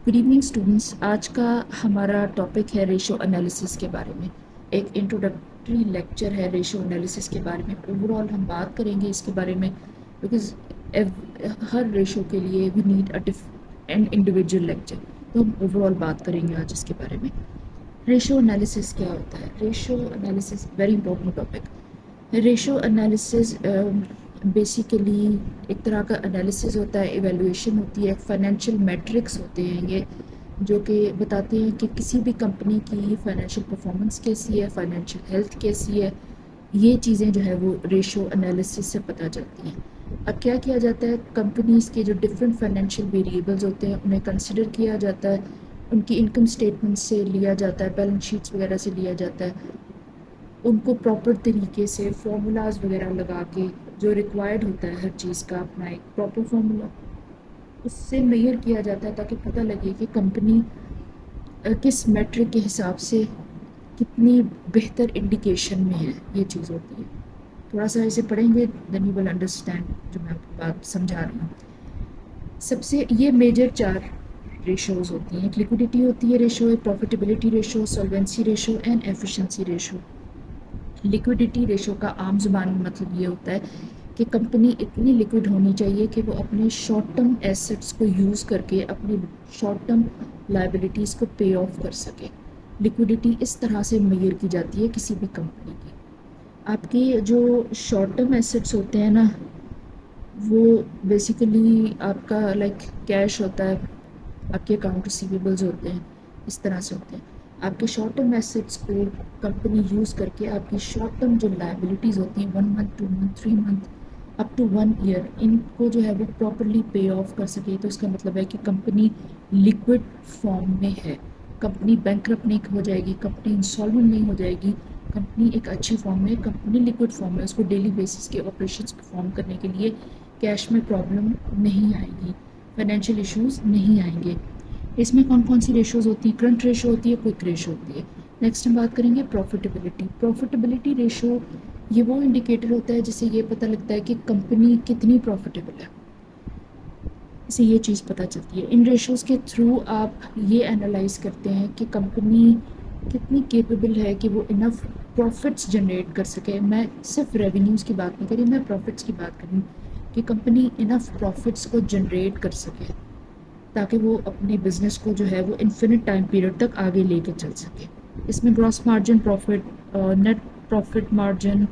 Good evening students. आज का हमारा टॉपिक है रेशो एनालिसिस के बारे में। एक इंट्रोडक्टरी लेक्चर है रेशो एनालिसिस के बारे में। ओवरऑल हम बात करेंगे इसके बारे में बिकॉज हर रेशो के लिए we need an individual lecture. तो हम ओवरऑल बात करेंगे आज इसके बारे में। रेशो एनालिसिस क्या होता है? Ratio analysis very important topic. Ratio analysis basically एक तरह का एनालिसिस होता है, इवैल्यूएशन होती है, फाइनेंशियल मैट्रिक्स होते हैं ये जो कि बताते हैं कि किसी भी कंपनी की फाइनेंशियल परफॉर्मेंस कैसी है, फाइनेंशियल हेल्थ कैसी है। ये चीज़ें जो है वो रेशो एनालिसिस से पता चलती हैं। अब क्या किया जाता है, कंपनीज़ के जो डिफरेंट फाइनेंशियल वेरिएबल्स होते हैं उन्हें कंसिडर किया जाता है, उनकी इनकम स्टेटमेंट से लिया जाता है, बैलेंस शीट्स वगैरह से लिया जाता है, उनको प्रॉपर तरीके से फार्मूलाज वगैरह लगा के जो रिक्वायर्ड होता है हर चीज़ का अपना एक प्रॉपर फार्मूला उससे मेजर किया जाता है ताकि पता लगे कि कंपनी किस मेट्रिक के हिसाब से कितनी बेहतर इंडिकेशन में है। ये चीज़ होती है। थोड़ा सा इसे पढ़ेंगे देन यू विल अंडरस्टैंड जो मैं आपको बात समझा रही हूँ। सबसे ये मेजर 4 रेशोज़ होती हैं। एक लिक्विडिटी होती है रेशो, एक profitability ratio, solvency ratio and efficiency ratio. Liquidity ratio का आम ज़ुबान में मतलब ये होता है कि कंपनी इतनी लिक्विड होनी चाहिए कि वो अपने शॉर्ट टर्म एसेट्स को यूज़ करके अपनी शॉर्ट टर्म लायबिलिटीज़ को पे ऑफ कर सके। लिक्विडिटी इस तरह से मेजर की जाती है किसी भी कंपनी की। आपके जो शॉर्ट टर्म एसेट्स होते हैं ना, वो बेसिकली आपका लाइक कैश होता है, आपके अकाउंट रिसीवेबल्स होते हैं, इस तरह से होते हैं। आपके शॉर्ट टर्म एसेट्स को कंपनी यूज़ करके आपकी शॉर्ट टर्म जो लायबिलिटीज़ होती हैं 1 month 2 month 3 month up to 1 year, इनको जो है वो प्रॉपरली पे ऑफ कर सके। तो इसका मतलब है कि कंपनी लिक्विड फॉर्म में है, कंपनी बैंकरप्ट नहीं हो जाएगी, कंपनी इंसॉल्वेंट नहीं हो जाएगी, कंपनी एक अच्छी फॉर्म में, कंपनी लिक्विड फॉर्म में, उसको डेली बेसिस के ऑपरेशंस परफॉर्म करने के लिए कैश में प्रॉब्लम नहीं आएगी, फाइनेंशियल इश्यूज नहीं आएंगे। इसमें कौन कौन सी रेशोज़ होती हैं? करंट रेशो होती है, क्विक रेशो होती है। नेक्स्ट हम बात करेंगे प्रॉफिटेबिलिटी। प्रॉफिटेबिलिटी रेशो ये वो इंडिकेटर होता है जिससे ये पता लगता है कि कंपनी कितनी प्रॉफिटेबल है, इससे ये चीज़ पता चलती है। इन रेशोज़ के थ्रू आप ये एनालाइज करते हैं कि कंपनी कितनी केपेबल है कि वो इनफ प्रॉफिट्स जनरेट कर सके। मैं सिर्फ रेवेन्यूज़ की बात नहीं करी, मैं प्रॉफिट्स की बात करूँ कि कंपनी इनफ प्रॉफिट्स को जनरेट कर सके ताकि वो अपने बिजनेस को जो है वो इन्फिनिट टाइम पीरियड तक आगे लेके चल सके। इसमें gross margin profit, net profit margin,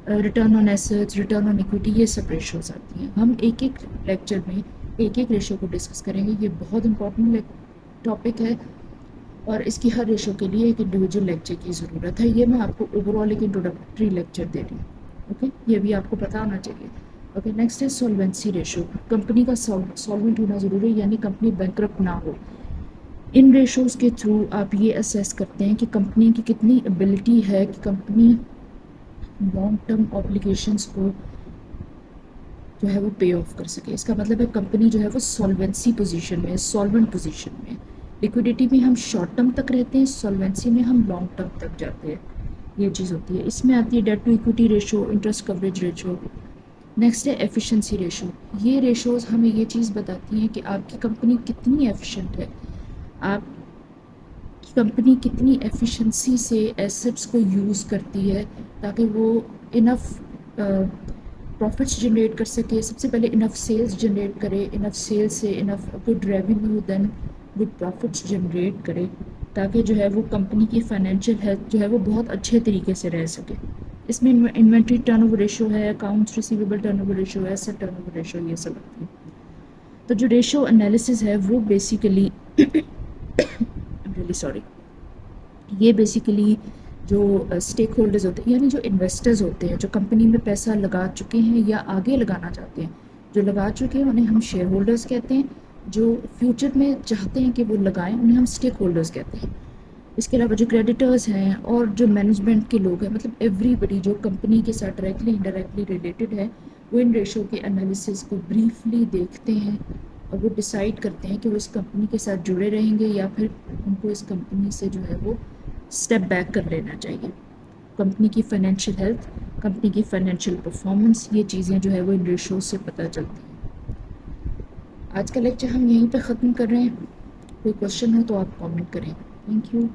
return on assets, return on equity, ये सब रेशोज़ आती हैं। हम एक एक लेक्चर में एक एक रेशो को डिस्कस करेंगे। ये बहुत इंपॉर्टेंट टॉपिक है और इसकी हर रेशो के लिए एक इंडिविजुअल लेक्चर की ज़रूरत है। ये मैं आपको ओवरऑल एक इंट्रोडक्टरी लेक्चर दे रही हूँ। ओके, ये भी आपको पता होना चाहिए। ओके, नेक्स्ट है सॉल्वेंसी रेशो। कंपनी का सॉल्वेंट होना ज़रूरी है, यानी कंपनी बैंकरप्ट ना हो। इन रेशोज़ के थ्रू आप ये असेस करते हैं कि कंपनी की कितनी एबिलिटी है कि कंपनी लॉन्ग टर्म ऑब्लिगेशंस को जो है वो पे ऑफ कर सके। इसका मतलब है कंपनी जो है वो सॉल्वेंसी पोजीशन में, सॉल्वेंट पोजीशन में। लिक्विडिटी में हम शॉर्ट टर्म तक रहते हैं, सॉल्वेंसी में हम लॉन्ग टर्म तक जाते हैं। ये चीज़ होती है। इसमें आती है debt to equity ratio, interest coverage ratio. Next है एफिशिएंसी रेशो। ये रेशोज़ हमें ये चीज़ बताती हैं कि आपकी कंपनी कितनी एफिशिएंट है, आपकी कंपनी कितनी एफिशिएंसी से एसेट्स को यूज़ करती है ताकि वो इनफ प्रॉफिट्स जनरेट कर सके। सबसे पहले इनफ सेल्स जनरेट करे, इनफ सेल्स से enough good revenue then good profits generate करे ताकि जो है वो कंपनी की फाइनेंशियल हेल्थ जो है वो बहुत अच्छे तरीके से रह सके। इसमें इन्वेंट्री टर्नओवर रेशो है, अकाउंट्स रिसीवेबल टर्नओवर रेशो है, एसेट टर्नओवर रेशो, ये सब आती है। तो जो रेशो एनालिसिस है वो बेसिकली रियली सॉरी, ये बेसिकली जो स्टेक होल्डर्स होते हैं यानी जो इन्वेस्टर्स होते हैं, जो कंपनी में पैसा लगा चुके हैं या आगे लगाना चाहते हैं, जो लगा चुके हैं उन्हें हम शेयर होल्डर्स कहते हैं, जो फ्यूचर में चाहते हैं कि वो लगाएं उन्हें हम स्टेक होल्डर्स कहते हैं। इसके अलावा जो क्रेडिटर्स हैं और जो मैनेजमेंट के लोग हैं, मतलब एवरीबडी जो कंपनी के साथ डायरेक्टली इनडायरेक्टली रिलेटेड है, वो इन रेशो के एनालिसिस को ब्रीफली देखते हैं और वो डिसाइड करते हैं कि वो इस कंपनी के साथ जुड़े रहेंगे या फिर उनको इस कंपनी से जो है वो स्टेप बैक कर लेना चाहिए। कंपनी की फाइनेंशियल हेल्थ, कंपनी की फाइनेंशियल परफॉर्मेंस, ये चीज़ें जो है वो इन रेशोज़ से पता चलती हैं। आज का लेक्चर हम यहीं पे ख़त्म कर रहे हैं। कोई क्वेश्चन हो तो आप कमेंट करें। Thank you.